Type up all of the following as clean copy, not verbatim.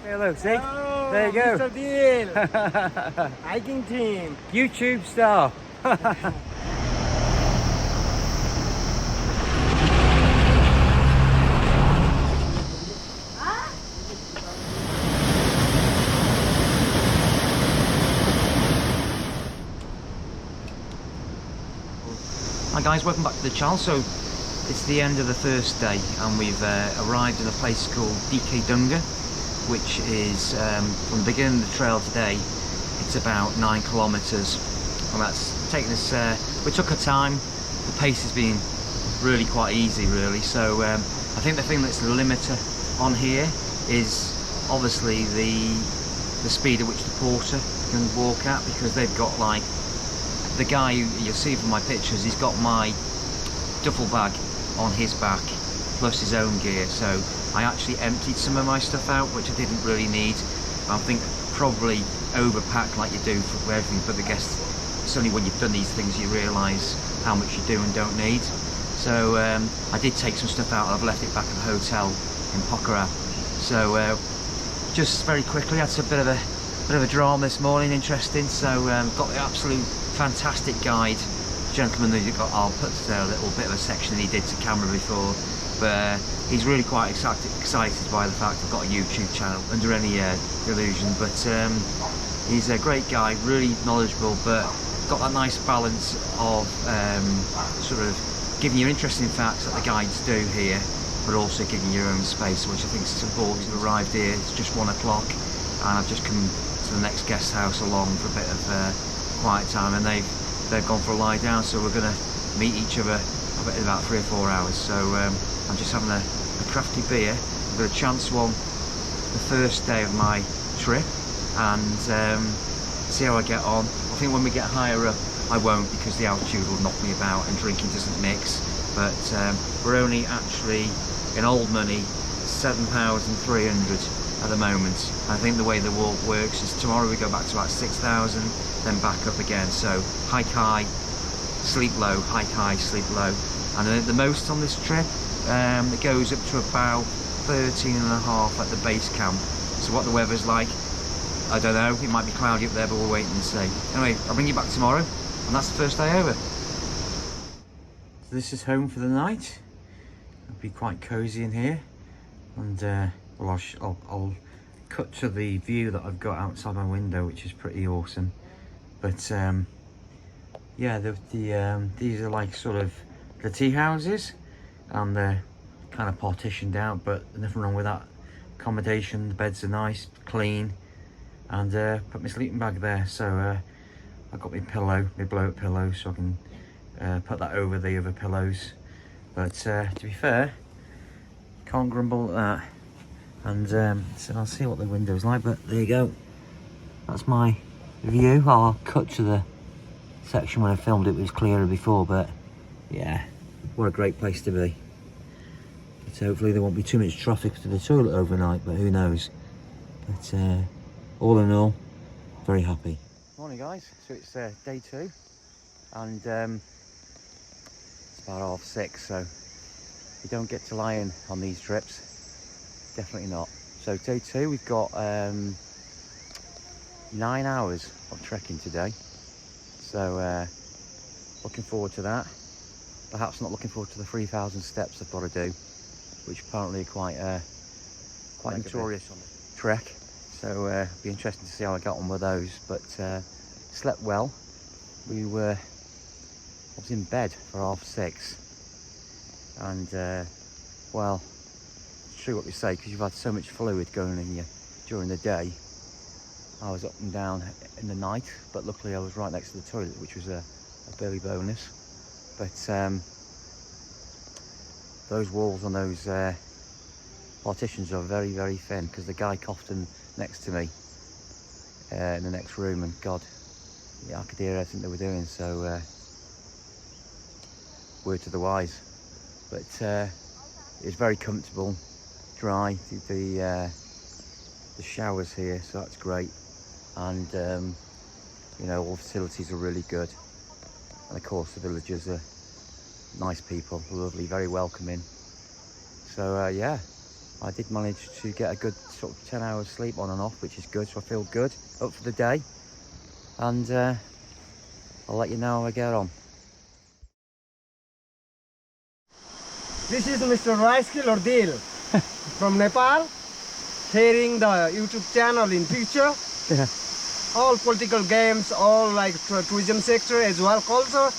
Hello, see? Oh, there you go. Mr. Deal. Hiking team. YouTube star. Hi guys, welcome back to the channel. So it's the end of the first day and we've arrived in a place called DK Dunga, which is from the beginning of the trail today. It's about 9 kilometers, and that's taken us, we took our time. The pace has been really quite easy really, so I think the thing that's the limiter on here is obviously the speed at which the porter can walk at, because they've got, like, the guy you'll see from my pictures, he's got my duffel bag on his back plus his own gear, so I actually emptied some of my stuff out which I didn't really need. I think probably overpack like you do for everything, but I guess it's only when you've done these things you realise how much you do and don't need. So I did take some stuff out and I've left it back at the hotel in Pokhara. So just very quickly, had a bit of a drama this morning, interesting. So got the absolute fantastic guide, gentleman who got, I'll put a little bit of a section he did to camera before, but he's really quite excited by the fact I've got a YouTube channel, under any delusion. But he's a great guy, really knowledgeable, but got that nice balance of sort of giving you interesting facts that the guides do here, but also giving you your own space, which I think is important. We've arrived here, it's just 1 o'clock, and I've just come to the next guest house along for a bit of quiet time, and they've gone for a lie down, so we're going to meet each other in about 3 or 4 hours. So I'm just having a crafty beer. I've got a chance one the first day of my trip, and see how I get on. I think when we get higher up I won't, because the altitude will knock me about and drinking doesn't mix. But we're only actually in old money £7,300 at the moment. I think the way the walk works is tomorrow we go back to about 6,000, then back up again. So hike high, sleep low, hike high, sleep low. And the most on this trip, it goes up to about 13.5 at the base camp. So what the weather's like, I don't know. It might be cloudy up there, but we'll wait and see. Anyway, I'll bring you back tomorrow, and that's the first day over. So this is home for the night. It'll be quite cozy in here, and well, I'll cut to the view that I've got outside my window, which is pretty awesome. But yeah, these are like sort of the tea houses, and they're kind of partitioned out, but nothing wrong with that. Accommodation, the beds are nice, clean, and put my sleeping bag there. So I've got my pillow, my blow-up pillow, so I can put that over the other pillows. But to be fair, can't grumble at that. And so I'll see what the window's like, but there you go. That's my view. I'll cut to the section when I filmed it was clearer before, but yeah, what a great place to be. But hopefully there won't be too much traffic to the toilet overnight, but who knows. But all in all, very happy. Morning guys, so it's day 2, and it's about 6:30, so you don't get to lie in on these trips, definitely not. So day 2, we've got 9 hours of trekking today, so looking forward to that. Perhaps not looking forward to the 3,000 steps I've got to do, which apparently are quite notorious on the trek. So it'll be interesting to see how I got on with those. But slept well. I was in bed for 6:30, and well, it's true what they say, because you've had so much fluid going in you during the day. I was up and down in the night, but luckily I was right next to the toilet, which was a barely bonus. But those walls on those partitions are very, very thin, because the guy coughed in next to me in the next room, and God, yeah, I could hear everything they were doing. So word to the wise. But it's very comfortable, dry. The showers here, so that's great. And you know, all facilities are really good, and of course the villagers are nice people, lovely, very welcoming. So yeah, I did manage to get a good sort of 10 hours sleep on and off, which is good, so I feel good, up for the day. And I'll let you know how I get on. This is Mr. Raiskil or Dil from Nepal, sharing the YouTube channel in future. Yeah. All political games, all like tourism sector as well, culture,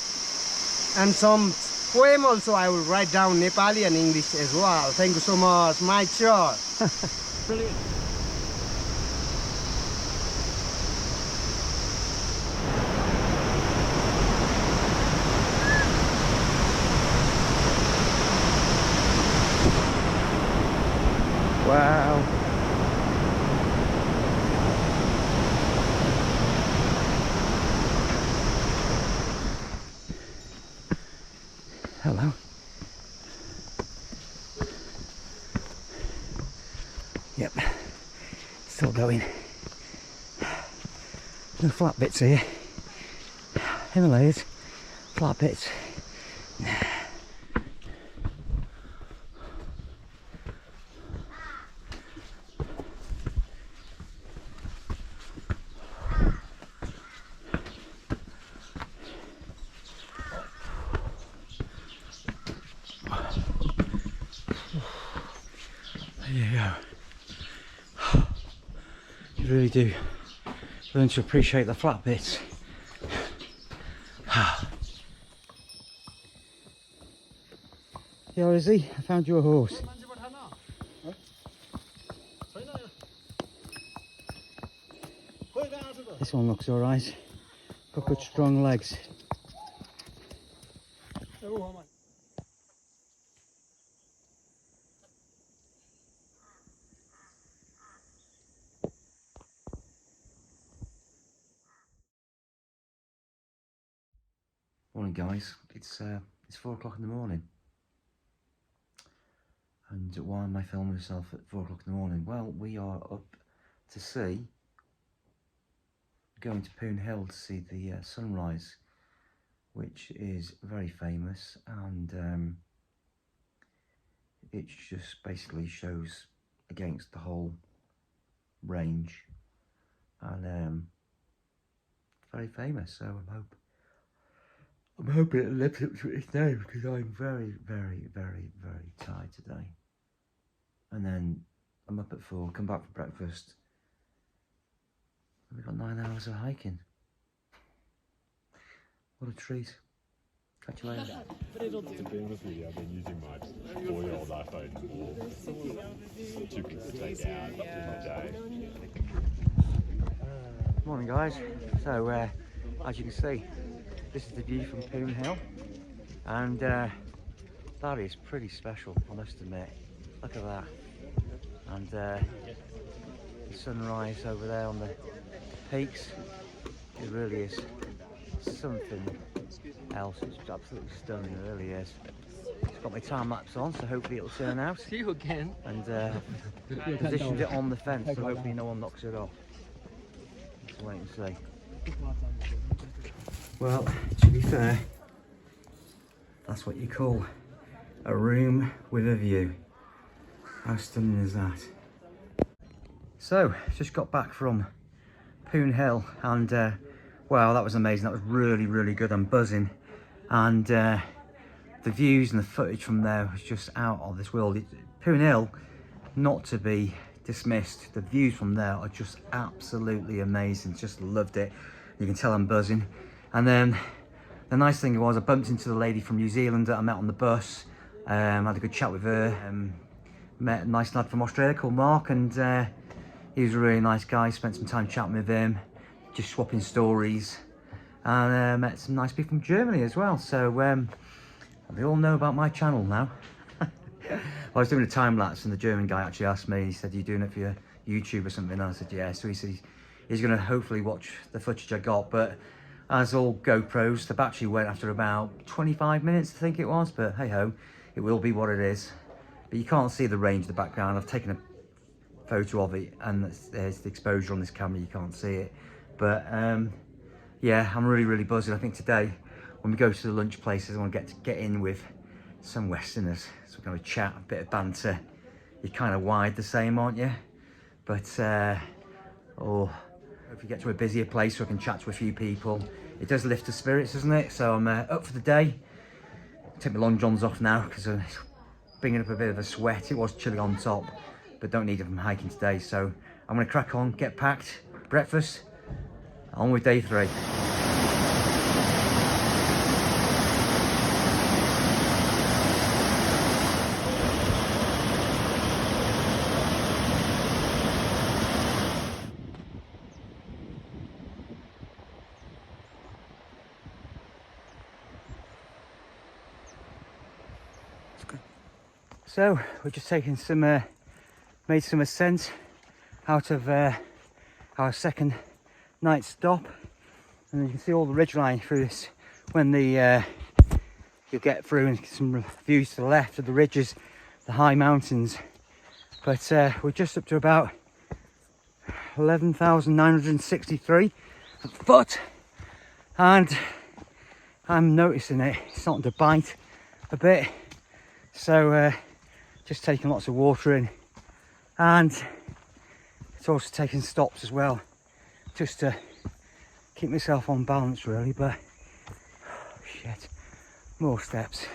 and some poem also I will write down Nepali and English as well. Thank you so much, my sure. Brilliant. Wow. Hello. Yep, still going. No flat bits here. Himalayas, flat bits. There you go. You really do learn to appreciate the flat bits. Yeah, Izzy, I found you a horse. This one looks alright. Got good strong legs. Morning guys, it's 4 o'clock in the morning. And why am I filming myself at 4 o'clock in the morning? Well, we are up to sea, going to Poon Hill to see the sunrise, which is very famous, and it just basically shows against the whole range, and very famous. So I'm hoping it lives up to its name, because I'm very, very, very, very tired today. And then I'm up at 4, come back for breakfast. We've got 9 hours of hiking. What a treat. Catch you later. To be honest with you, I've been using my 4-year-old iPhone more. Too quick to take out in my day. Morning guys. So as you can see, this is the view from Poon Hill, and that is pretty special, I must admit. Look at that. And the sunrise over there on the peaks, it really is something else. It's absolutely stunning, it really is. It's got my time lapse on, so hopefully it'll turn out. See you again. And positioned it on the fence, so hopefully no one knocks it off. Let's wait and see. Well, to be fair, that's what you call a room with a view. How stunning is that? So, just got back from Poon Hill, and wow, that was amazing. That was really, really good. I'm buzzing, and the views and the footage from there was just out of this world. Poon Hill, not to be dismissed. The views from there are just absolutely amazing. Just loved it. You can tell I'm buzzing. And then the nice thing was I bumped into the lady from New Zealand that I met on the bus. Had a good chat with her. Met a nice lad from Australia called Mark, and he was a really nice guy. Spent some time chatting with him, just swapping stories, and met some nice people from Germany as well. So they all know about my channel now. I was doing a time lapse, and the German guy actually asked me, he said, "Are you doing it for your YouTube or something?" And I said, "Yeah." So he said he's going to hopefully watch the footage I got, but as all GoPros, the battery went after about 25 minutes, I think it was, but hey ho, it will be what it is. But you can't see the range in the background. I've taken a photo of it, and there's the exposure on this camera, you can't see it. But yeah, I'm really, really buzzing. I think today, when we go to the lunch places, I want to get in with some Westerners. So we're going to chat, a bit of banter, you're kind of wired the same, aren't you? But or if you get to a busier place where I can chat to a few people, it does lift the spirits, doesn't it? So I'm up for the day. Take my long johns off now because I'm bringing up a bit of a sweat. It was chilly on top, but don't need it from hiking today. So I'm going to crack on, get packed, breakfast, on with day 3. So we're just taking some, made some ascent out of our second night stop, and you can see all the ridgeline through this. When the you'll get through and some views to the left of the ridges, the high mountains. But we're just up to about 11,963 foot, and I'm noticing it's starting to bite a bit. So just taking lots of water in, and it's also taking stops as well, just to keep myself on balance really. But oh, shit, more steps,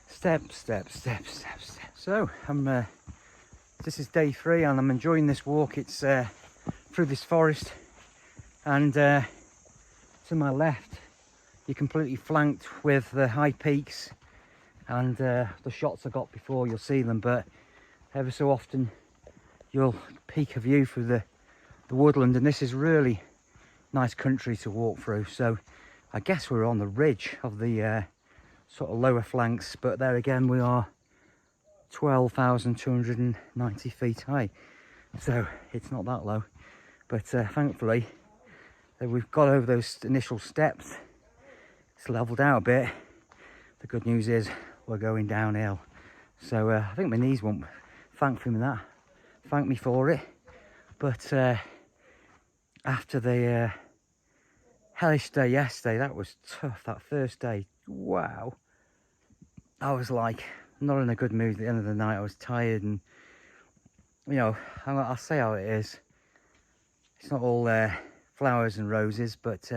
steps. So I'm this is day 3 and I'm enjoying this walk. It's through this forest, and to my left you're completely flanked with the high peaks, and the shots I got before, you'll see them, but ever so often you'll peek a view through the woodland, and this is really nice country to walk through. So I guess we're on the ridge of the sort of lower flanks, but there again we are 12,290 feet high, so it's not that low. But thankfully we've got over those initial steps. It's leveled out a bit. The good news is we're going downhill, so I think my knees won't thank me for it. But after the hellish day yesterday, that was tough. That first day, wow, I was like not in a good mood at the end of the night. I was tired, and you know, I'll say how it is. It's not all flowers and roses, but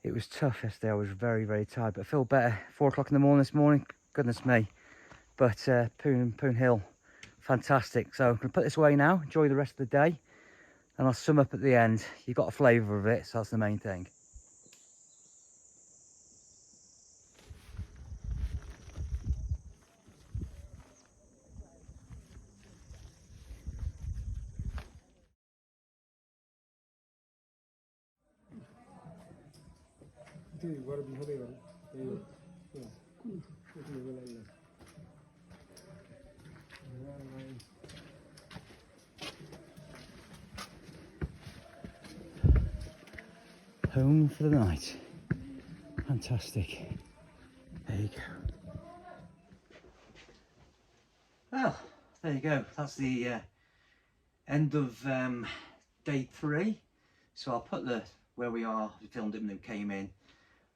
it was tough yesterday. I was very, very tired, but I feel better. 4 o'clock in the morning this morning, goodness me. But Poon Hill, fantastic. So I'm going to put this away now, enjoy the rest of the day, and I'll sum up at the end. You got a flavour of it, so that's the main thing. Home for the night. Fantastic. There you go. Well, there you go. That's the end of day 3. So I'll put where we are. We filmed it when we came in,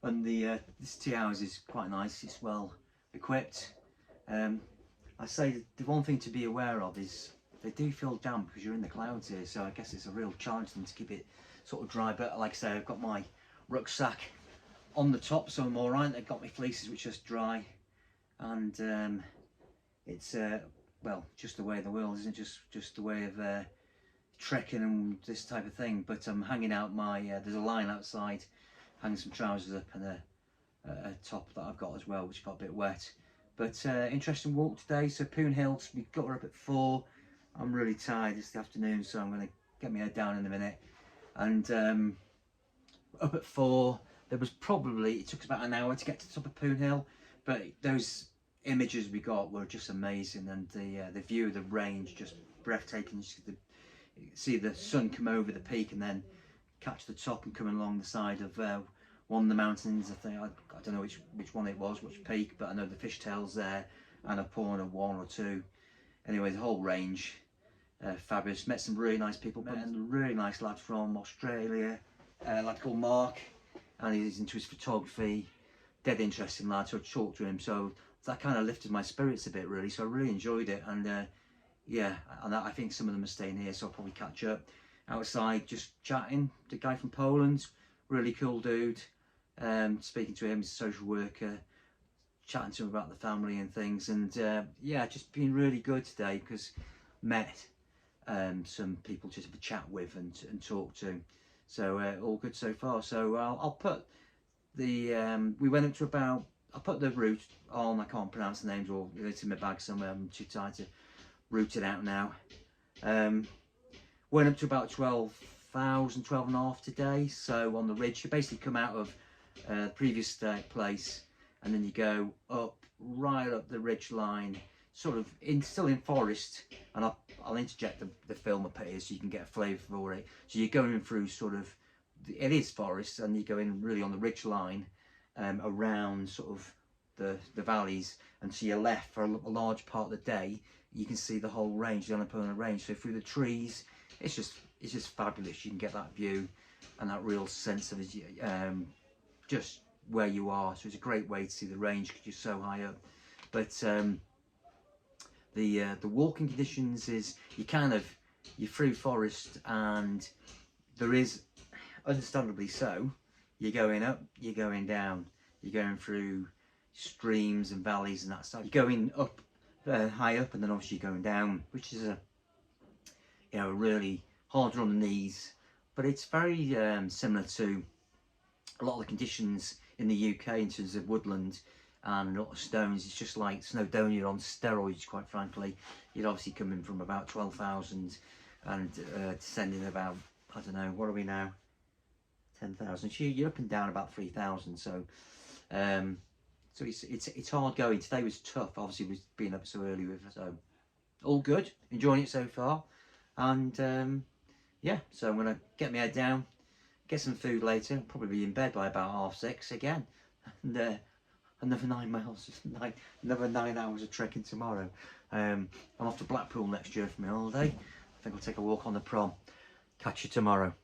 and this tea house is quite nice. It's well equipped. I say the one thing to be aware of is they do feel damp because you're in the clouds here, so I guess it's a real challenge for them to keep it sort of dry. But like I say, I've got my rucksack on the top, so I'm all right. They've got my fleeces which are just dry, and it's well, just the way of the world, isn't it? Just the way of trekking and this type of thing. But I'm hanging out my there's a line outside, hanging some trousers up, and a top that I've got as well, which got a bit wet. But interesting walk today. So Poon Hills, we got her up at 4. I'm really tired this afternoon, so I'm going to get my head down in a minute. And up at 4, there was probably, it took us about an hour to get to the top of Poon Hill, but those images we got were just amazing, and the view of the range just breathtaking. See the sun come over the peak and then catch the top and coming along the side of one of the mountains. I don't know which one it was, which peak, but I know the fishtails there, Annapurna 1 or 2. Anyway, the whole range, fabulous. Met some really nice people, met a really nice lad from Australia, a lad called Mark, and he's into his photography, dead interesting lad, so I talked to him. So that kind of lifted my spirits a bit, really. So I really enjoyed it, and yeah, and I think some of them are staying here, so I'll probably catch up outside, just chatting. The guy from Poland, really cool dude. Speaking to him, he's a social worker, chatting to him about the family and things, and yeah, just been really good today because met some people just to chat with and talk to. So all good so far. So I'll put the we went up to about, I'll put the route on. I can't pronounce the names, or it's in my bag somewhere. I'm too tired to route it out now. Went up to about 12,000, 12.5 today. So on the ridge, you basically come out of the previous place, and then you go up, right up the ridge line, sort of still in forest. And I'll interject the film up here so you can get a flavour for it. So you're going through sort of, it is forest, and you're going really on the ridge line, around sort of the valleys, and to your left for a large part of the day you can see the whole range, the Annapurna range. So through the trees, it's just fabulous. You can get that view and that real sense of just where you are. So it's a great way to see the range because you're so high up. But the walking conditions is you're through forest, and there is, understandably so, you're going up, you're going down, you're going through streams and valleys and that stuff. You're going up, high up, and then obviously you're going down, which is really harder on the knees. But it's very similar to a lot of the conditions in the UK in terms of woodland and a lot of stones. It's just like Snowdonia on steroids, quite frankly. You'd obviously come in from about 12,000 and descending about, I don't know, what are we now? 10,000. So you're up and down about 3,000. So so it's hard going. Today was tough, obviously, with being up so early with. So all good, enjoying it so far. And yeah, so I'm gonna get my head down, get some food later, probably be in bed by about 6:30 again, and another 9 miles, another 9 hours of trekking tomorrow. I'm off to Blackpool next year for my holiday. I think I'll take a walk on the prom. Catch you tomorrow.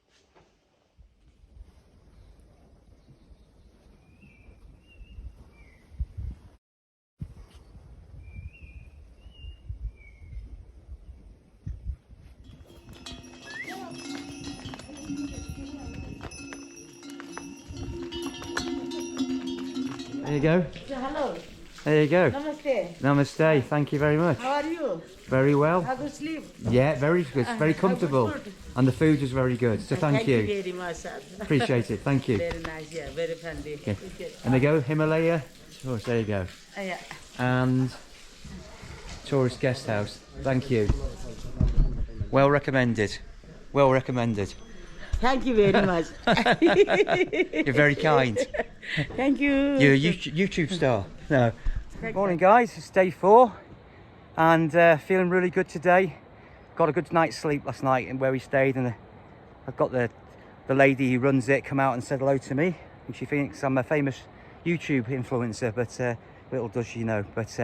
There you go. Hello. There you go. Namaste. Namaste. Thank you very much. How are you? Very well. How to sleep? Yeah, very good. Very comfortable. Good. And the food was very good. So thank you. Thank you very much, sir. Appreciate it. Thank you. Very nice, yeah. Very friendly. Okay. And there you go. Himalaya. Oh, there you go. Yeah. And tourist guest house. Thank you. Well recommended. Well recommended. Thank you very much. You're very kind. Thank you. You're a YouTube star. No. Morning, guys. It's day 4, and feeling really good today. Got a good night's sleep last night where we stayed, and I've got the lady who runs it come out and said hello to me, and she thinks I'm a famous YouTube influencer, but little does she know. But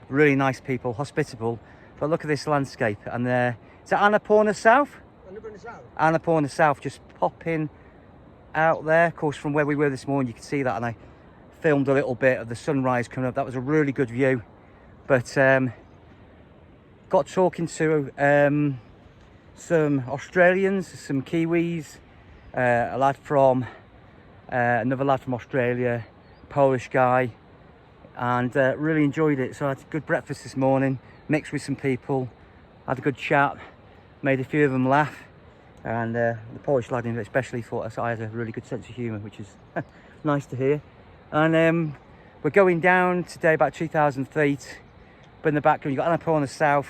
really nice people, hospitable. But look at this landscape, and is that Annapurna South? Annapurna South, just popping out there. Of course, from where we were this morning, you could see that, and I filmed a little bit of the sunrise coming up. That was a really good view. But got talking to some Australians, some Kiwis, a lad from another lad from Australia, Polish guy, and really enjoyed it. So I had a good breakfast this morning, mixed with some people, had a good chat, made a few of them laugh, and the Polish lad especially thought I had a really good sense of humour, which is nice to hear. And we're going down today about 2,000 feet, but in the background you've got Annapurna South,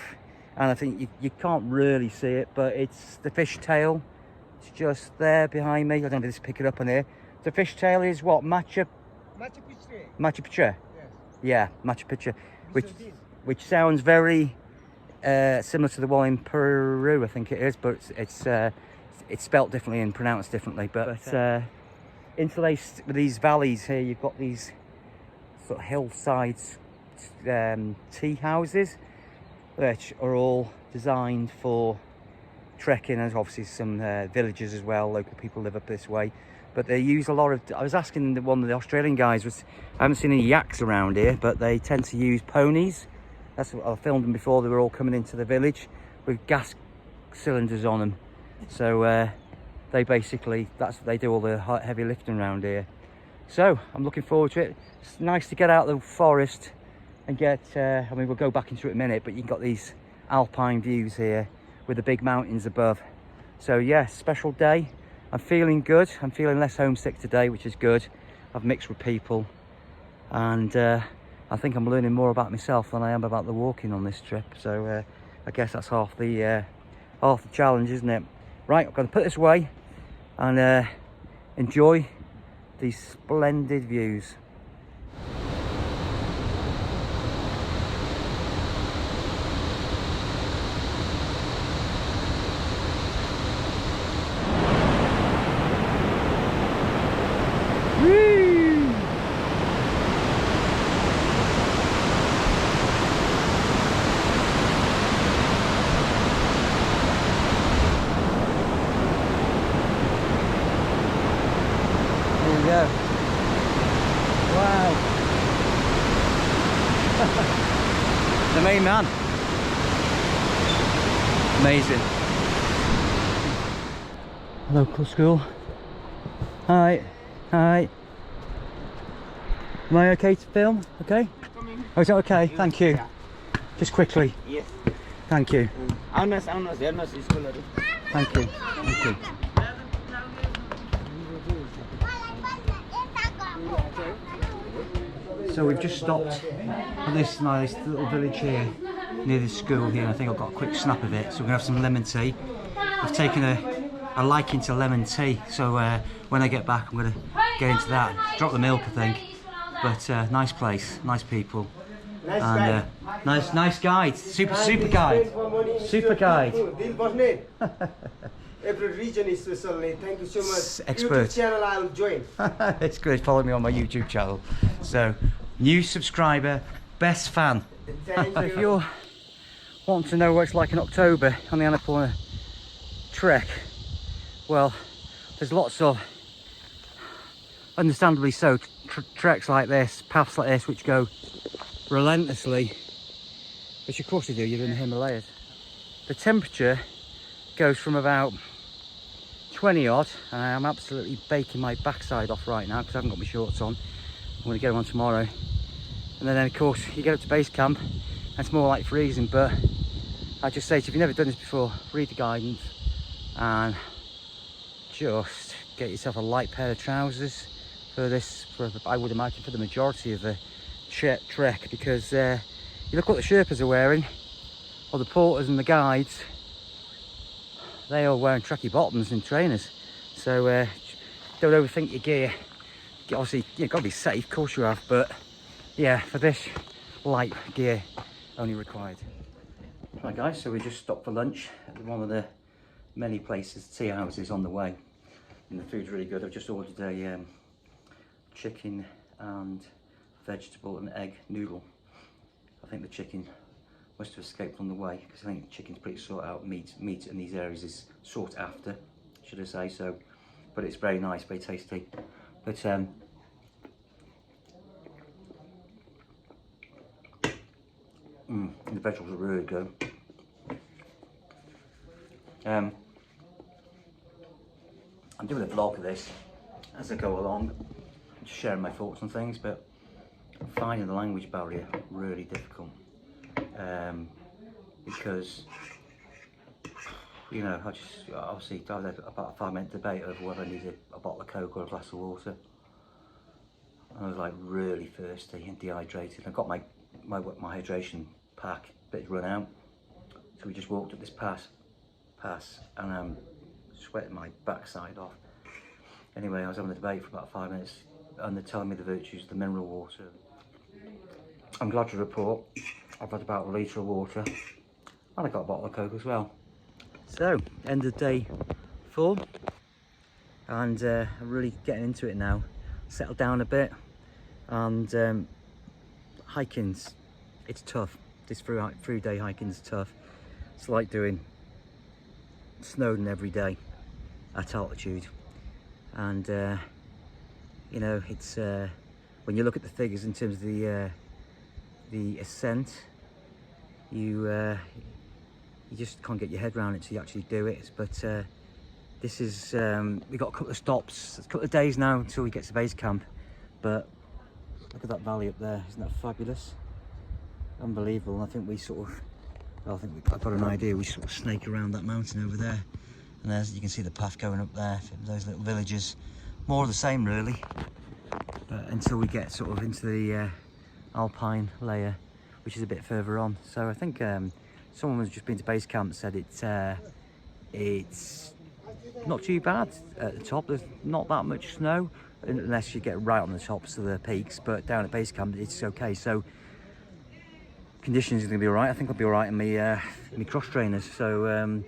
and I think you can't really see it, but it's the fishtail. It's just there behind me. I don't know if this pick it up on here. The fishtail is what? Machu Picchu. Yes. Yeah, Machu Picchu, which sounds very similar to the one in Peru, I think it is, but it's spelt differently and pronounced differently. But interlaced with these valleys here, you've got these sort of hillsides, tea houses, which are all designed for trekking. There's obviously some villages as well. Local people live up this way. but they use a lot of, I was asking one of the Australian guys, I haven't seen any yaks around here, but they tend to use ponies. That's what I filmed them before. They were all coming into the village with gas cylinders on them. So they basically, they do all the heavy lifting around here. So I'm looking forward to it. It's nice to get out of the forest and get, I mean, we'll go back into it in a minute, but you've got these alpine views here with the big mountains above. So yeah, special day. I'm feeling good. I'm feeling less homesick today, which is good. I've mixed with people, and I think I'm learning more about myself than I am about the walking on this trip. So I guess that's half the challenge, isn't it? Right, I'm going to put this away and enjoy these splendid views. Go. Wow. The main man. Amazing. Local school. Hi. Hi. Am I okay to film? Okay? Oh, is that okay? Thank you. Just quickly. Yes. Thank you. Honest, is school. Thank you. Thank you. So we've just stopped at this nice little village here near the school here. I think I've got a quick snap of it. So we're gonna have some lemon tea. I've taken a liking to lemon tea, so when I get back I'm gonna get into that. Drop the milk, I think. But nice place, nice people, and nice guide, super guide, super guide. Every region is special. Thank you so much. Expert. YouTube channel I'll join. It's good. Follow me on my YouTube channel. So, new subscriber, best fan. Thank So you. if you're wanting to know what it's like in October on the Annapurna trek, well, there's lots of, understandably so, treks like this, paths like this, which go relentlessly, which of course they do. You're in the Himalayas. The temperature goes from about 20 odd, and I'm absolutely baking my backside off right now because I haven't got my shorts on. I'm going to get them on tomorrow. And then of course you get up to base camp and it's more like freezing. But I just say to you, if you've never done this before, read the guidance and just get yourself a light pair of trousers for this, I would imagine for the majority of the trek, because you look what the Sherpas are wearing, or the porters and the guides. They are wearing tracky bottoms and trainers, so don't overthink your gear. Obviously, you've got to be safe, of course you have, but yeah, for this, light gear only required. Right guys, so we just stopped for lunch at one of the many places, tea houses on the way, and the food's really good. I've just ordered a chicken and vegetable and egg noodle. I think the chicken must have escaped on the way, because I think chicken's pretty sought out. Meat in these areas is sought after, should I say. So, but it's very nice, very tasty. But the vegetables are really good. I'm doing a vlog of this as I go along, just sharing my thoughts on things, but I'm finding the language barrier really difficult. Because, you know, I just obviously I had about a 5-minute debate over whether I needed a bottle of Coke or a glass of water. And I was like really thirsty and dehydrated. I got my hydration pack, but it's run out. So we just walked up this pass and I'm sweating my backside off. Anyway, I was having a debate for about 5 minutes and they're telling me the virtues of the mineral water. I'm glad to report I've had about a litre of water and I got a bottle of Coke as well. So, end of day 4, and I'm really getting into it now. Settled down a bit, and hiking's, it's tough. This through day hiking's tough. It's like doing Snowdon every day at altitude. and you know, it's when you look at the figures in terms of the ascent, you just can't get your head around it until you actually do it. But this is we got a couple of stops, a couple of days now until we get to base camp. But look at that valley up there, isn't that fabulous? Unbelievable. And I think we sort of, well, I've got an idea, we sort of snake around that mountain over there, and there's, you can see the path going up there, those little villages, more of the same really, but until we get sort of into the alpine layer, which is a bit further on. So I think someone who's just been to base camp said it's not too bad at the top. There's not that much snow unless you get right on the tops of the peaks, but down at base camp it's okay. So conditions are going to be all right. I think I'll be all right in my cross trainers. So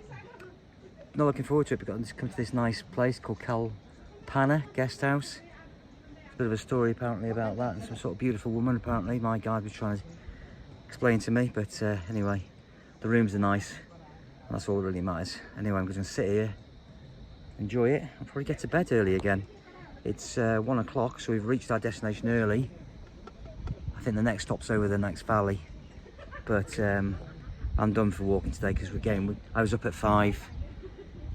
not looking forward to it. We've got to come to this nice place called Kalpana guest house. A bit of a story apparently about that, and some sort of beautiful woman apparently my guide was trying to explain to me. But anyway, the rooms are nice, and that's all that really matters. Anyway, I'm just going to sit here, enjoy it. I'll probably get to bed early again. It's 1 o'clock, so we've reached our destination early. I think the next stop's over the next valley. But I'm done for walking today because I was up at 5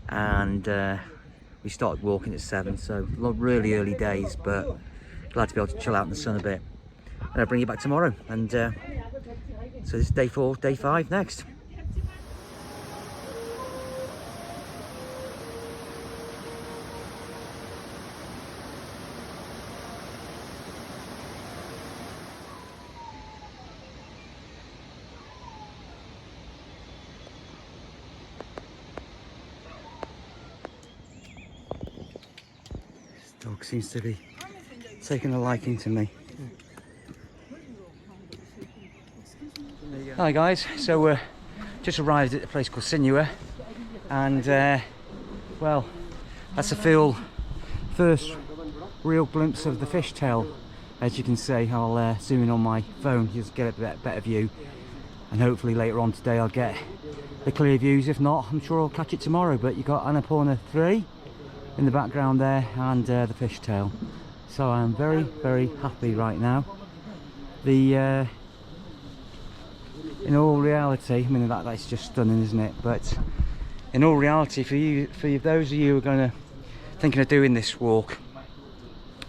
and we started walking at 7, so really early days, but glad to be able to chill out in the sun a bit. And I'll bring you back tomorrow, and so this is day 4, day 5 next. Dog seems to be taking a liking to me. Hi guys, so we're just arrived at a place called Sinua, and well, that's a first real glimpse of the fishtail. As you can see, I'll zoom in on my phone just get a better view, and hopefully later on today I'll get the clear views. If not, I'm sure I'll catch it tomorrow. But you've got Annapurna 3 in the background there, and the fishtail. So I'm very, very happy right now. In all reality, I mean that's just stunning, isn't it? But in all reality, for those of you who are thinking of doing this walk,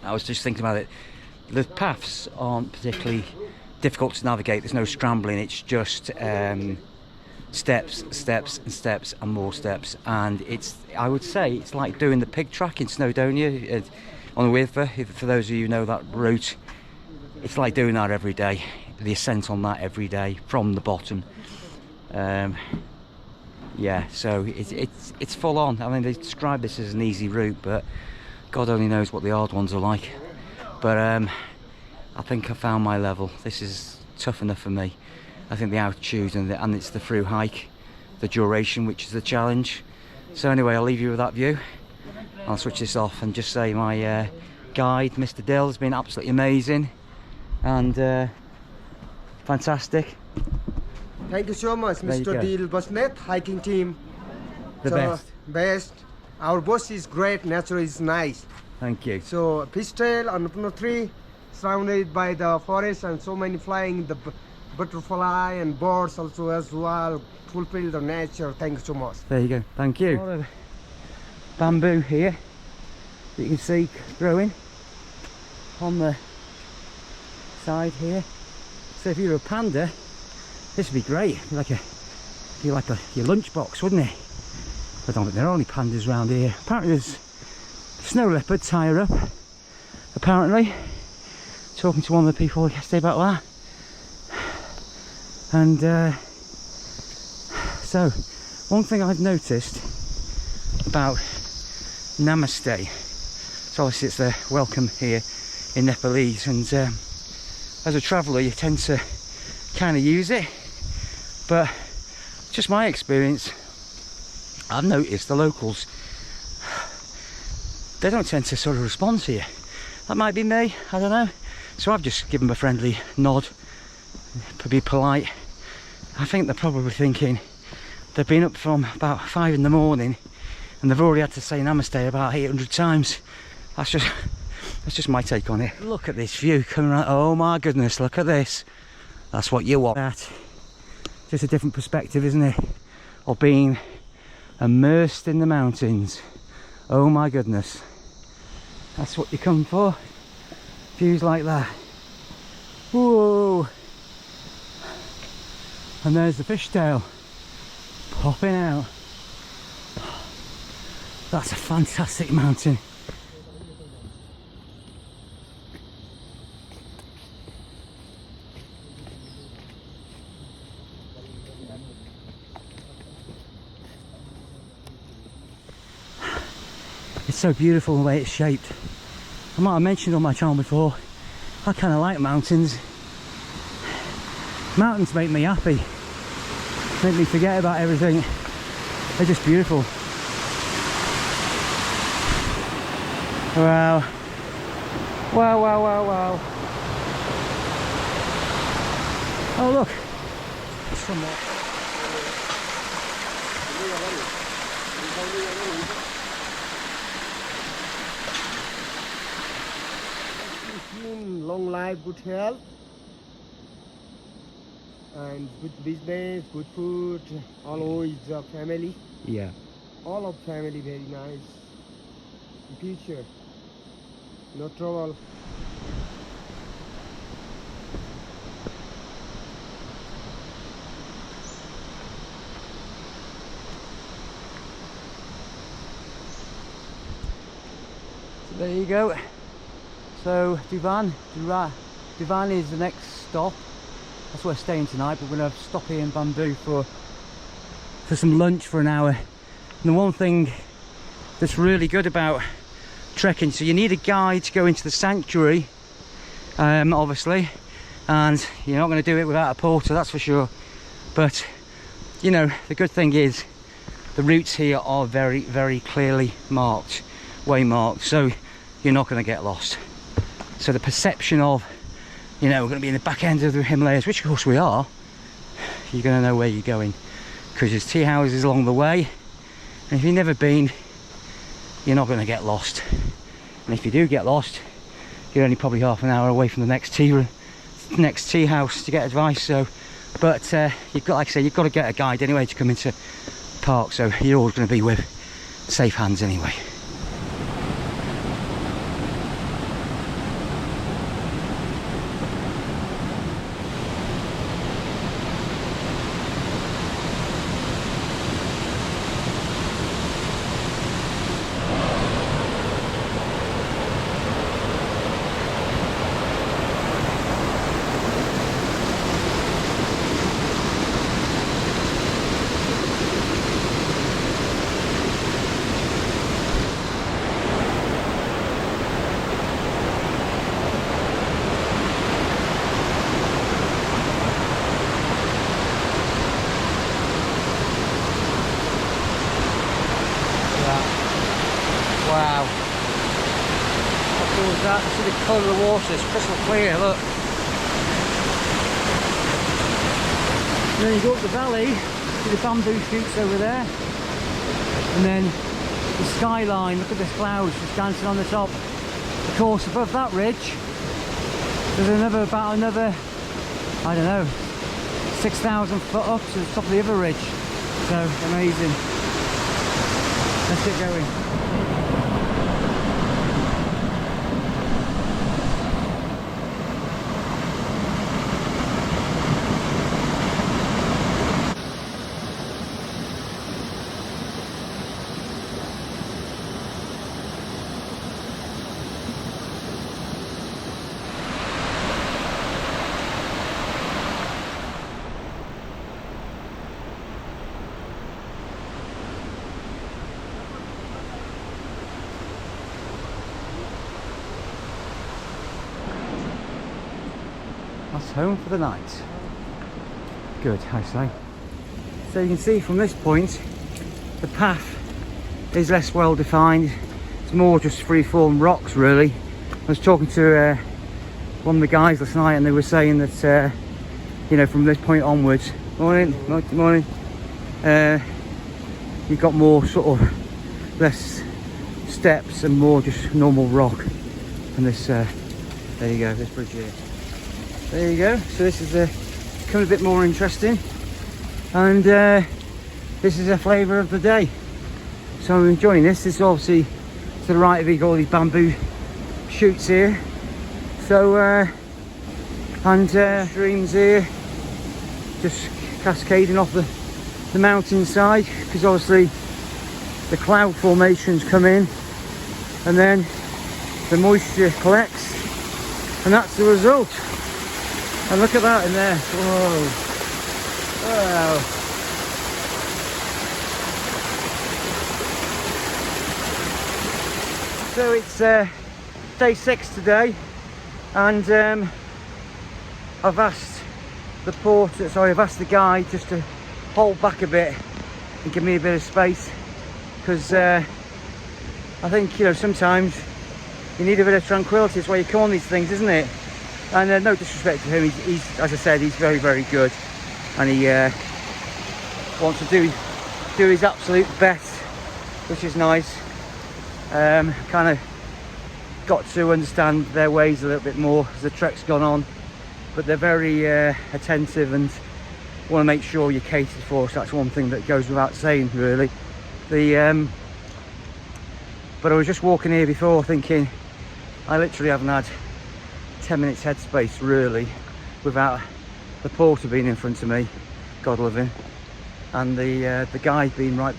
I was just thinking about it. The paths aren't particularly difficult to navigate. There's no scrambling. It's just steps, steps and steps and more steps, and I would say it's like doing the pig track in Snowdonia on the Wither. For those of you who know that route, it's like doing that every day, the ascent on that every day from the bottom. Yeah, so it's full on. I mean, they describe this as an easy route, but God only knows what the hard ones are like. But I think I found my level. This is tough enough for me. I think the altitude and it's the through hike, the duration, which is the challenge. So anyway, I'll leave you with that view. I'll switch this off and just say my guide, Mr. Dill, has been absolutely amazing and fantastic. Thank you so much, Mr. Dill Basnet, hiking team. The best. Our bus is great, nature is nice. Thank you. So fishtail, Annapurna 3, surrounded by the forest and so many flying, the butterfly and birds also as well, fulfill the nature. Thank you so much. There you go, thank you. A lot of bamboo here that you can see growing on the side here. So if you were a panda, this would be great. It'd be like your lunchbox, wouldn't it? I don't think there are only pandas around here. Apparently there's snow leopards higher up. Apparently, talking to one of the people yesterday about that. And so one thing I've noticed about namaste, so obviously it's the welcome here in Nepalese, and as a traveller you tend to kind of use it, but just my experience, I've noticed the locals, they don't tend to sort of respond to you. That might be me, I don't know. So I've just given them a friendly nod, be polite. I think they're probably thinking they've been up from about 5 in the morning and they've already had to say namaste about 800 times. That's just my take on it. Look at this view coming around. Oh my goodness, look at this. That's what you want. That just a different perspective, isn't it, of being immersed in the mountains. Oh my goodness, that's what you come for. Views like that. Whoa! And there's the fishtail popping out. That's a fantastic mountain. It's so beautiful the way it's shaped. I might have mentioned on my channel before, I kind of like mountains. Mountains make me happy, make me forget about everything. They're just beautiful. Wow. Wow, wow, wow, wow. Oh look, some more. Long life, good health, and good business, good food, always family. Yeah. All of family very nice. In future, no trouble. So there you go. So Duvan is the next stop. That's where we're staying tonight, but we're going to stop here in Bamboo for some lunch for an hour. And the one thing that's really good about trekking, so you need a guide to go into the sanctuary, obviously, and you're not going to do it without a porter, that's for sure. But you know, the good thing is the routes here are very, very clearly marked, waymarked, so you're not going to get lost. So the perception of, you know, we're going to be in the back end of the Himalayas, which of course we are, you're going to know where you're going, because there's tea houses along the way, and if you've never been, you're not going to get lost. And if you do get lost, you're only probably half an hour away from the next tea house to get advice. So, but you've got, like I say, you've got to get a guide anyway to come into the park, so you're always going to be with safe hands anyway. Wow. How cool is that? See the colour of the water, it's crystal clear, look. And then you go up the valley, see the bamboo shoots over there. And then the skyline, look at this clouds just dancing on the top. Of course, above that ridge, there's about another, I don't know, 6,000 foot up to the top of the other ridge. So, amazing. Let's get going. That's home for the night. Good, I say. So you can see from this point, the path is less well defined. It's more just free-form rocks, really. I was talking to one of the guys last night, and they were saying that you know, from this point onwards, morning, you've got more sort of less steps and more just normal rock. And this, there you go, this bridge here. There you go. So this is becoming a bit more interesting, and this is a flavour of the day. So I'm enjoying this. This is obviously to the right of me, got all these bamboo shoots here. So and streams here, just cascading off the mountainside, because obviously the cloud formations come in and then the moisture collects, and that's the result. And look at that in there. Whoa. Wow. So it's day 6 today, and I've asked the guy just to hold back a bit and give me a bit of space, because I think, you know, sometimes you need a bit of tranquility. It's why you come on these things, isn't it? And no disrespect to him, he's, as I said, he's very, very good, and he wants to do his absolute best, which is nice. Kind of got to understand their ways a little bit more as the trek's gone on, but they're very attentive and want to make sure you're catered for, so that's one thing that goes without saying, really. But I was just walking here before thinking, I literally haven't had 10 minutes headspace really without the porter being in front of me, God love him, and the guide being right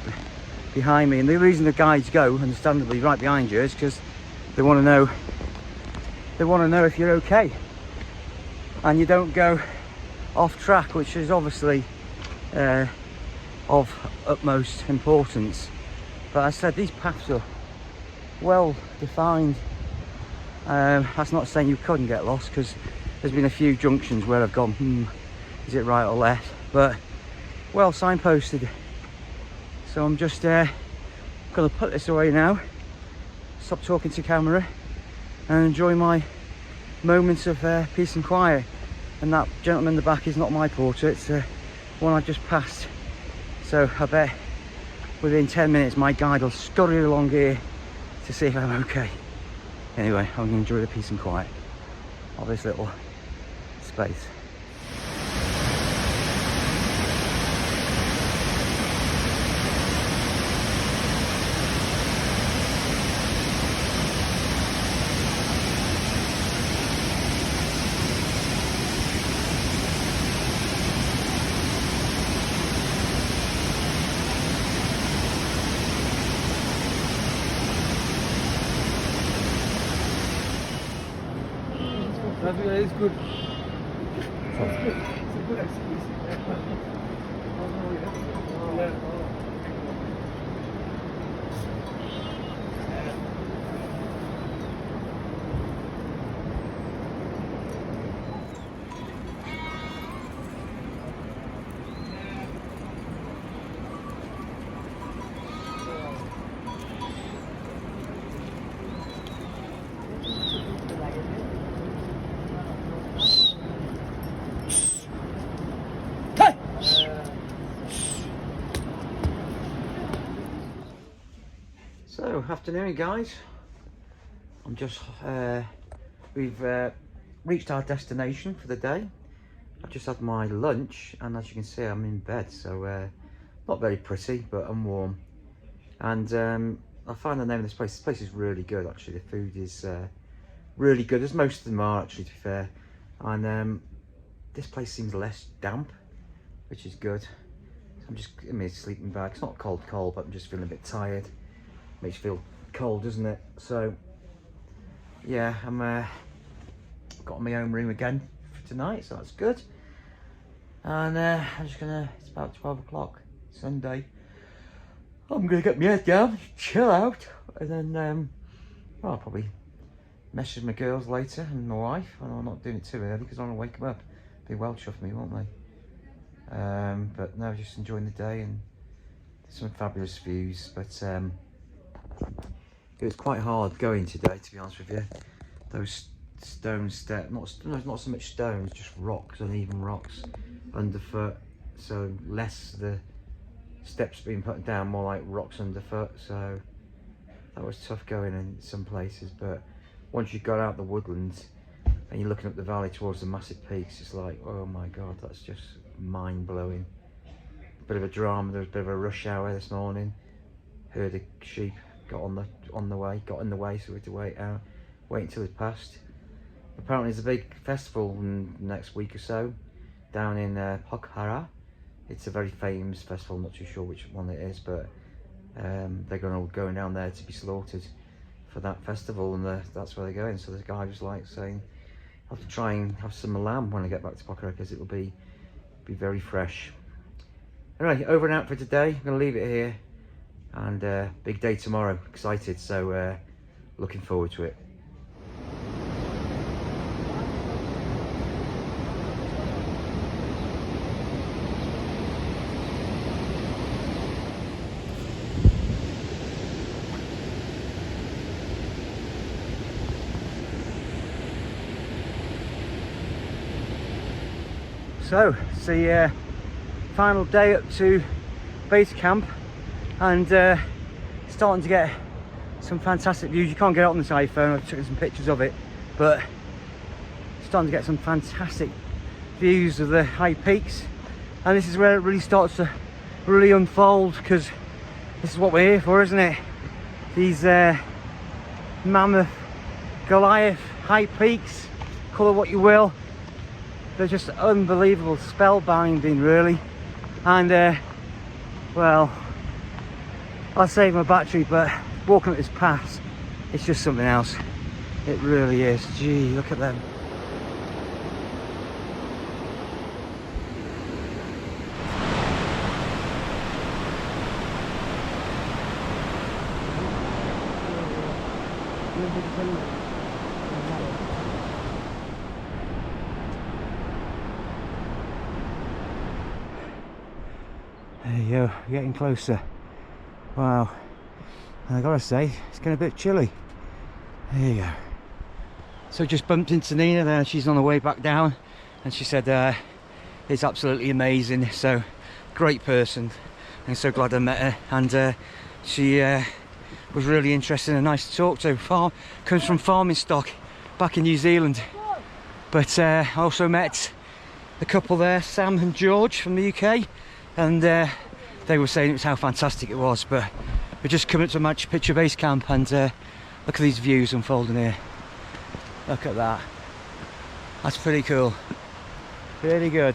behind me. And the reason the guides go, understandably, right behind you is because they want to know if you're okay and you don't go off track, which is obviously of utmost importance. But I said, these paths are well defined. That's not saying you couldn't get lost, because there's been a few junctions where I've gone, is it right or left? But well signposted. So I'm just going to put this away now, stop talking to camera, and enjoy my moments of peace and quiet. And that gentleman in the back is not my porter, it's one I just passed. So I bet within 10 minutes my guide will scurry along here to see if I'm okay. Anyway, I'm going to enjoy the peace and quiet of this little space. It's good. It's good. It's a good experience. So, afternoon guys. I'm just, we've reached our destination for the day. I've just had my lunch, and as you can see I'm in bed, so not very pretty, but I'm warm. And I found the name of this place. This place is really good actually. The food is really good, as most of them are actually, to be fair. And this place seems less damp, which is good. So I'm just in my sleeping bag. It's not cold, but I'm just feeling a bit tired. Makes you feel cold, doesn't it? So yeah, I'm got my own room again for tonight, so that's good. And I'm just gonna, it's about 12 o'clock Sunday, I'm gonna get my head down, chill out, and then well, I'll probably message my girls later and my wife. And I'm not doing it too early because I want to wake them up. Be well chuffed me, won't they? But no, just enjoying the day, and some fabulous views. But it was quite hard going today, to be honest with you. Those stone steps, not so much stones, just rocks, uneven rocks underfoot. So less the steps being put down, more like rocks underfoot. So That was tough going in some places, but once you got out the woodlands and you're looking up the valley towards the massive peaks, it's like, oh my god, that's just mind-blowing. Bit of a drama. There was a bit of a rush hour this morning. Herd of sheep got in the way, so we had to wait until it passed. Apparently there's a big festival next week or so down in Pokhara. It's a very famous festival, I'm not too sure which one it is, but they're going down there to be slaughtered for that festival, and that's where they're going. So the guy was like saying, I have to try and have some lamb when I get back to Pokhara because it will be very fresh. Anyway, over and out for today. I'm going to leave it here, and big day tomorrow. Excited, so looking forward to it. So it's the final day up to base camp, and starting to get some fantastic views. You can't get it on this iPhone, I've taken some pictures of it, but starting to get some fantastic views of the high peaks, and this is where it really starts to really unfold, because this is what we're here for, isn't it? These mammoth, Goliath high peaks, call it what you will. They're just unbelievable, spellbinding really, and well, I'll save my battery, but walking up this pass, it's just something else. It really is. Gee, look at them. There you go, we're getting closer. Wow, and I gotta say, it's getting a bit chilly. There you go. So just bumped into Nina there, she's on the way back down, and she said it's absolutely amazing. So great person, I'm so glad I met her, and she was really interesting and nice to talk to. Comes from farming stock back in New Zealand, but I also met the couple there, Sam and George from the UK, and they were saying it was how fantastic it was. But we're just coming up to Machu Picchu base camp, and look at these views unfolding here. Look at that. That's pretty cool. Really good.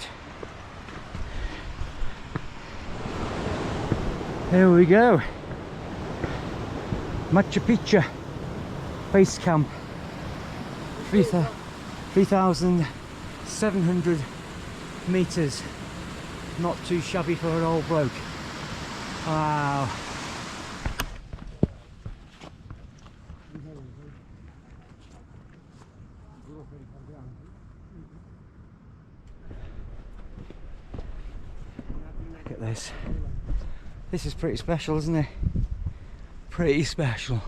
Here we go. Machu Picchu base camp. 3,700 meters. Not too shabby for an old bloke. Wow. Look at this. This is pretty special, isn't it? Pretty special.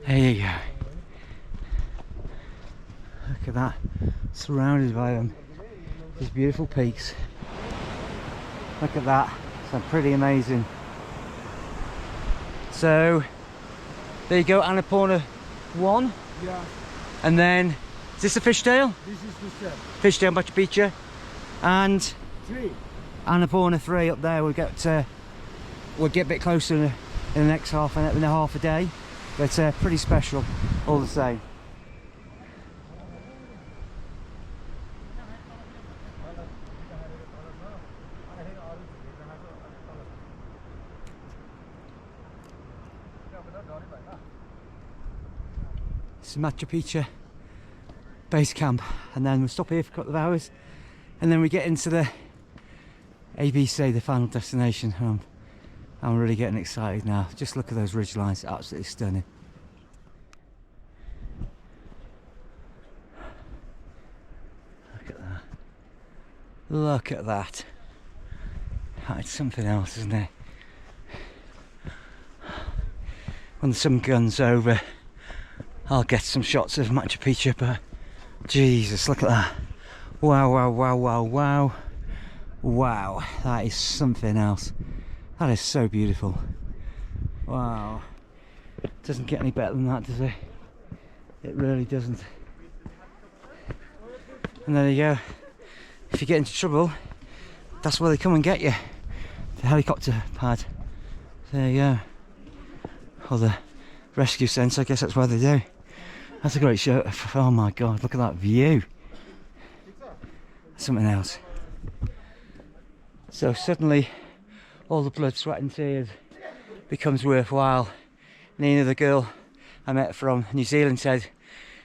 There you go. Look at that, surrounded by them, these beautiful peaks. Look at that, so pretty amazing. So there you go, Annapurna 1. Yeah. And then, is this a fishtail? This is Mr. Fishtail Machu Picchu. And 3. Annapurna 3 up there. We'll get a bit closer in the next half a day. But pretty special all the same. It's Machu Picchu base camp, and then we'll stop here for a couple of hours, and then we get into the ABC, the final destination. I'm really getting excited now. Just look at those ridge lines, absolutely stunning. Look at that. Look at that. It's something else, isn't it? When the sun guns over, I'll get some shots of Machu Picchu, but Jesus, look at that. Wow, wow, wow, wow, wow. Wow, that is something else. That is so beautiful. Wow. Doesn't get any better than that, does it? It really doesn't. And there you go. If you get into trouble, that's where they come and get you. The helicopter pad. There you go. Or the rescue centre, I guess that's where they do. That's a great show. Oh my god, look at that view. Something else. So suddenly all the blood, sweat and tears becomes worthwhile. Nina, the girl I met from New Zealand, said,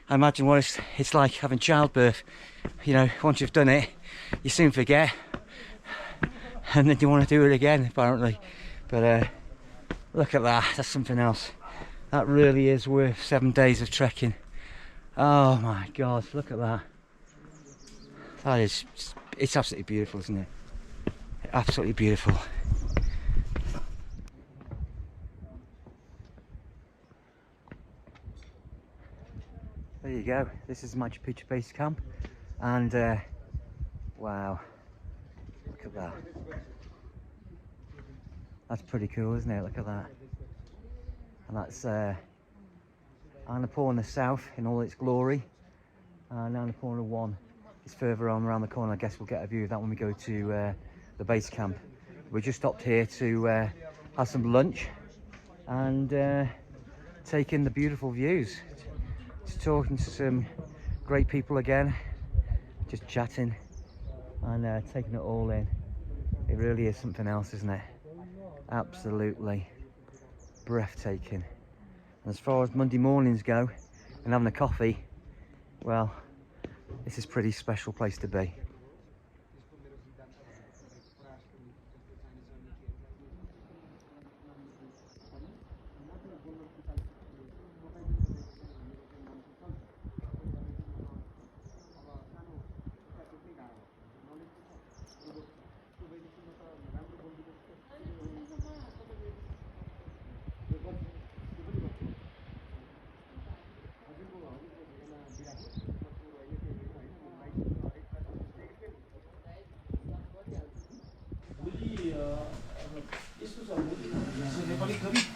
I imagine what it's like having childbirth. You know, once you've done it, you soon forget. And then you want to do it again, apparently. But look at that, that's something else. That really is worth 7 days of trekking. Oh my god, look at that. That is, it's absolutely beautiful, isn't it? Absolutely beautiful. There you go, this is Machu Picchu base camp, and wow, look at that. That's pretty cool, isn't it? Look at that. And that's Annapurna South in all its glory, and Annapurna 1 is further on around the corner. I guess we'll get a view of that when we go to the base camp. We just stopped here to have some lunch and take in the beautiful views. Just talking to some great people again, just chatting and taking it all in. It really is something else, isn't it? Absolutely breathtaking. And as far as Monday mornings go and having a coffee, well, this is a pretty special place to be.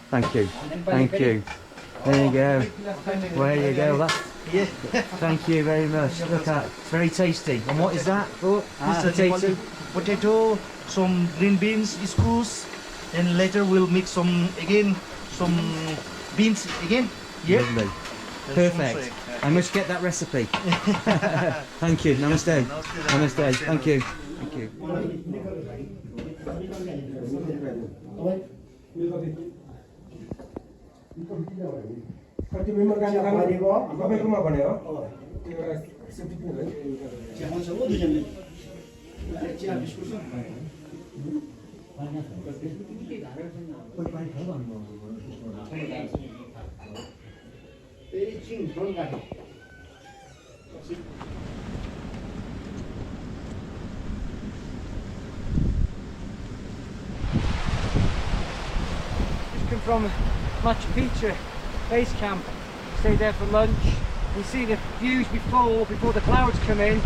Thank you. Thank you. There you go. There you go. That's, thank you very much. Look at, it's very tasty. And what is that? Oh, potato, some green beans, schools, and later we'll mix some beans again. Yeah. Lovely. Perfect. I must get that recipe. Thank you. Namaste. Namaste. Thank you. Thank you. Just come from Machu Picchu base camp, stayed there for lunch. You see the views before the clouds come in,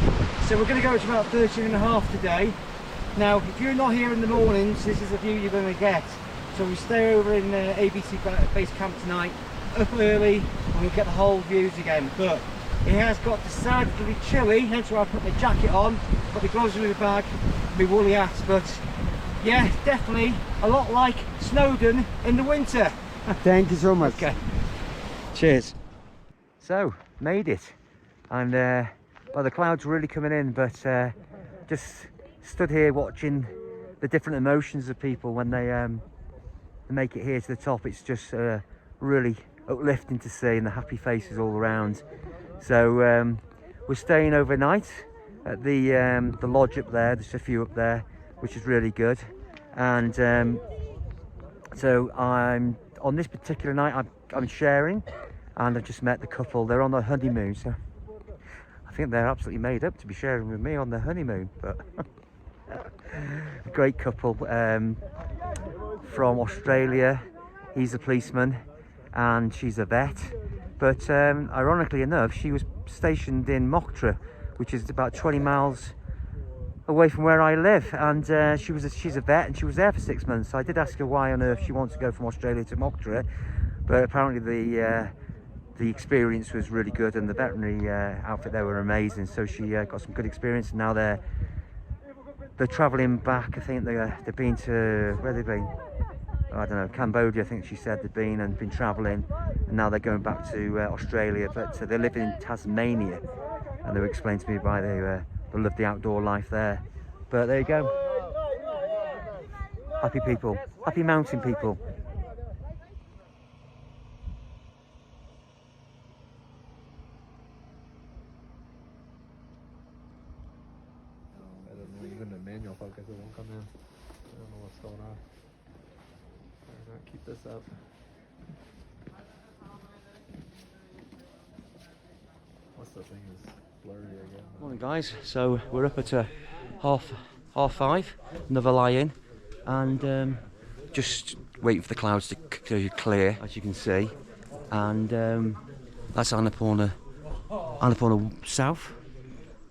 so we're going to go to about 13.5 today. Now if you're not here in the mornings, this is the view you're going to get. So we stay over in ABC base camp tonight, up early, and we'll get the whole views again. But it has got decidedly chilly, hence why I put my jacket on, got the gloves in the bag, my woolly hat. But yeah, definitely a lot like Snowdon in the winter. Thank you so much. Okay. Cheers. So, made it. And well, the clouds were really coming in, but just stood here watching the different emotions of people when they make it here to the top. It's just really uplifting to see, and the happy faces all around. So we're staying overnight at the lodge up there. There's a few up there, which is really good. And so I'm on this particular night I'm sharing, and I've just met the couple. They're on their honeymoon, so I think they're absolutely made up to be sharing with me on their honeymoon. But a great couple from Australia. He's a policeman and she's a vet, but ironically enough, she was stationed in Mokhtra, which is about 20 miles away from where I live. And she's a vet, and she was there for 6 months. So I did ask her why on earth she wanted to go from Australia to Mockdra, but apparently the experience was really good, and the veterinary outfit there were amazing. So she got some good experience, and now they're travelling back. I think they've been to, where they've been, I don't know, Cambodia I think she said they've been, and been travelling, and now they're going back to Australia, but they live in Tasmania, and they were explaining to me why they love the outdoor life there. But there you go, happy people, happy mountain people. I don't know, even the manual focus it won't come in. I don't know what's going on. Better not keep this up. What's the thing is blurry again. Morning guys, so we're up at half 5, another lie-in, and just waiting for the clouds to clear, as you can see. And that's Annapurna South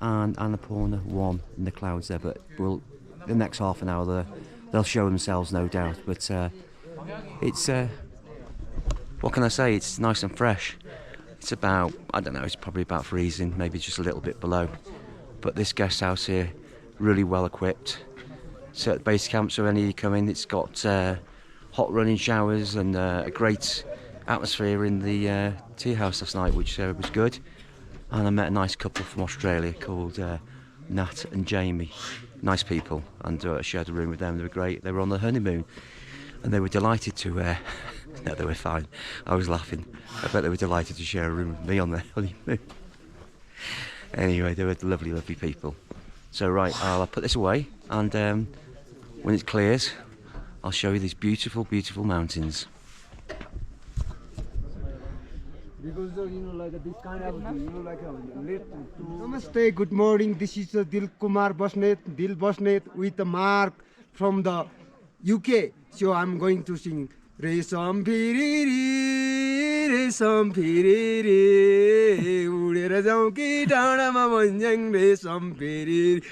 and Annapurna 1 in the clouds there, but the next half an hour they'll show themselves, no doubt. But it's what can I say, it's nice and fresh. It's about, I don't know, it's probably about freezing, maybe just a little bit below. But this guest house here, really well equipped. So at base camp, so any you come in, it's got hot running showers and a great atmosphere in the tea house last night, which was good. And I met a nice couple from Australia called Nat and Jamie. Nice people, and I shared a room with them. They were great. They were on their honeymoon, and they were delighted to. No, they were fine. I was laughing. I bet they were delighted to share a room with me on their honeymoon. Anyway, they were lovely, lovely people. So right, I'll put this away, and when it clears, I'll show you these beautiful, beautiful mountains. Because like this kind of like Namaste, good morning. This is Dil Basnet with the Mark from the UK. So I'm going to sing Resam Piriri Udera Zonki Dana Manjang Resam Piriri.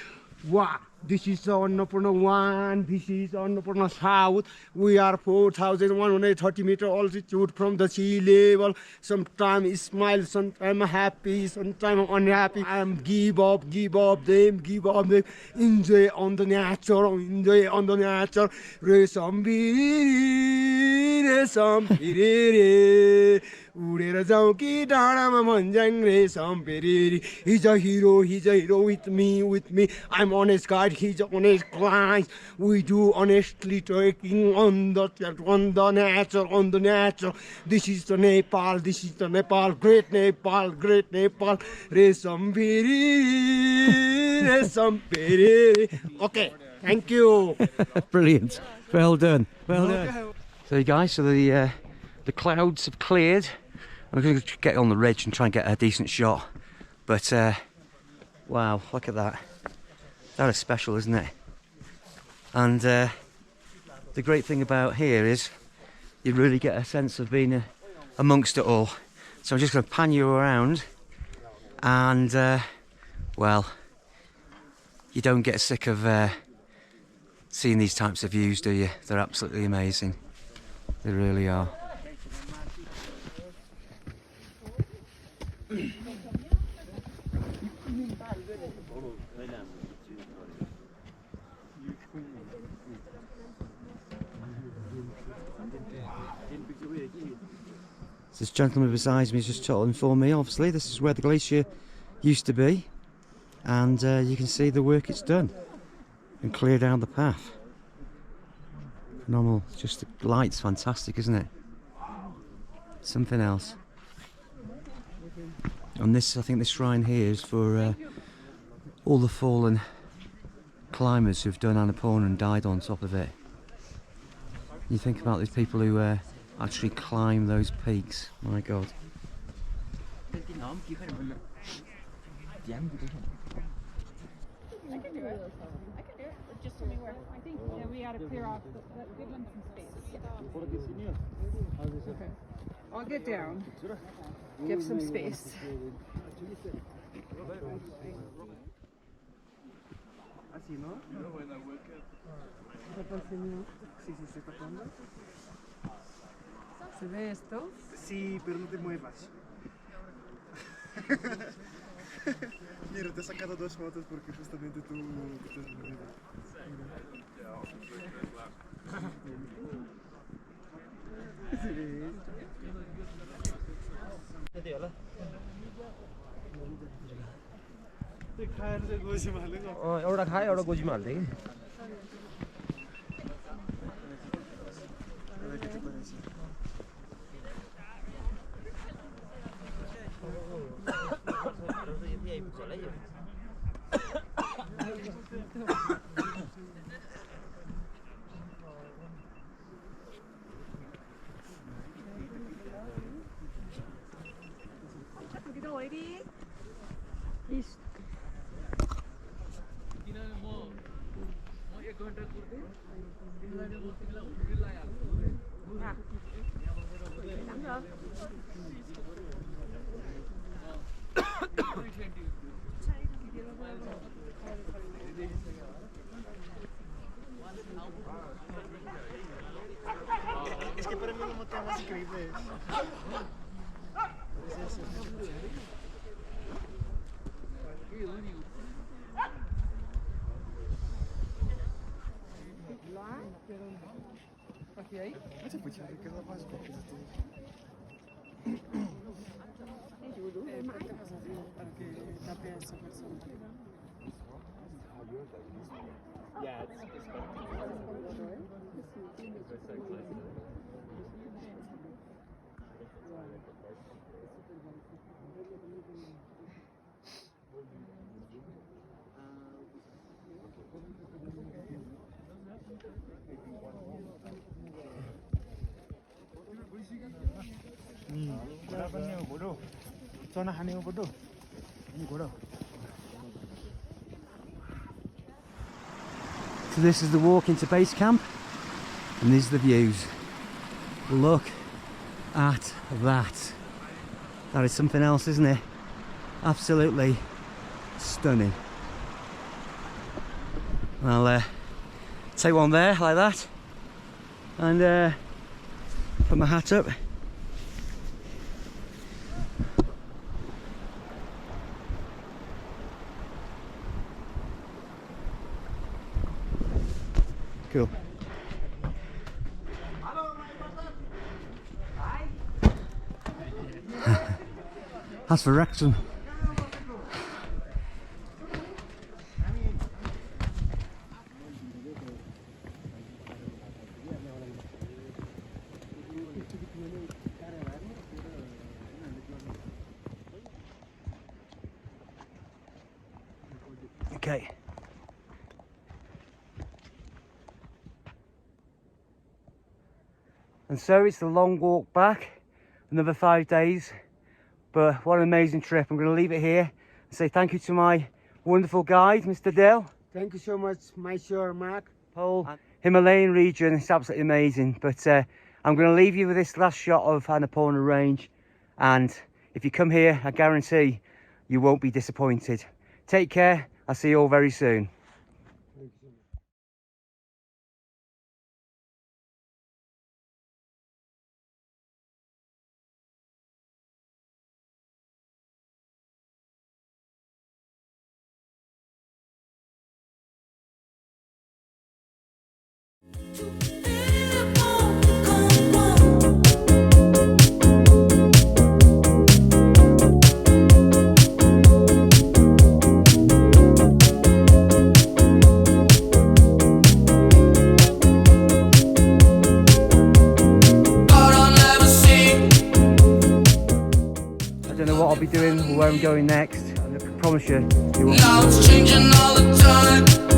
Wow. This is Annapurna 1, this is Annapurna South. We are 4,130 meter altitude from the sea level. Sometimes smile, sometimes happy, sometimes unhappy. I am give up them. Enjoy on the nature. Resambiri. Udera Zonki Dharma Manjang Resam Piriri. He's a hero with me. I'm honest guide, he's honest client. We do honestly trekking on the nature. This is the Nepal, great Nepal. Resam Piriri. Okay, thank you. Brilliant. Well done. So you guys, so the clouds have cleared. I'm going to get on the ridge and try and get a decent shot. But wow, look at that. That is special, isn't it? And the great thing about here is you really get a sense of being amongst it all. So I'm just going to pan you around, and well, you don't get sick of seeing these types of views, do you? They're absolutely amazing. They really are. This gentleman beside me has just informed me, obviously, this is where the glacier used to be, and you can see the work it's done and cleared out the path. Phenomenal. Just the light's fantastic, isn't it? Something else. And this, I think this shrine here is for all the fallen climbers who've done Annapurna and died on top of it. You think about these people who actually climb those peaks. My God. I can do it. Just tell me where. I think we ought to clear off. Give them some space. Okay. I'll get down. Give some space. Así, ¿no? Sí, sí, se está tapando. ¿Se ve esto? Sí, pero no te muevas. Mira, te he sacado 2 fotos porque justamente tú te estás moviendo. एउटा खायो एउटा गोजीमा हाल्दै कि Look at the lady. Es que para mí el motel más increíble es eso. So this is the walk into base camp, and these are the views. Look at that. That is something else, isn't it? Absolutely stunning. I'll take one there like that, and put my hat up. Cool. That's for Wrexham. Okay. And so it's the long walk back, another 5 days, but what an amazing trip. I'm going to leave it here and say thank you to my wonderful guide, Mr. Dale. Thank you so much, Mysore, Mark. Whole Himalayan region, it's absolutely amazing, but I'm going to leave you with this last shot of Annapurna range, and if you come here, I guarantee you won't be disappointed. Take care, I'll see you all very soon. I don't know what I'll be doing or where I'm going next. I promise you, it will Now it's changing all the time.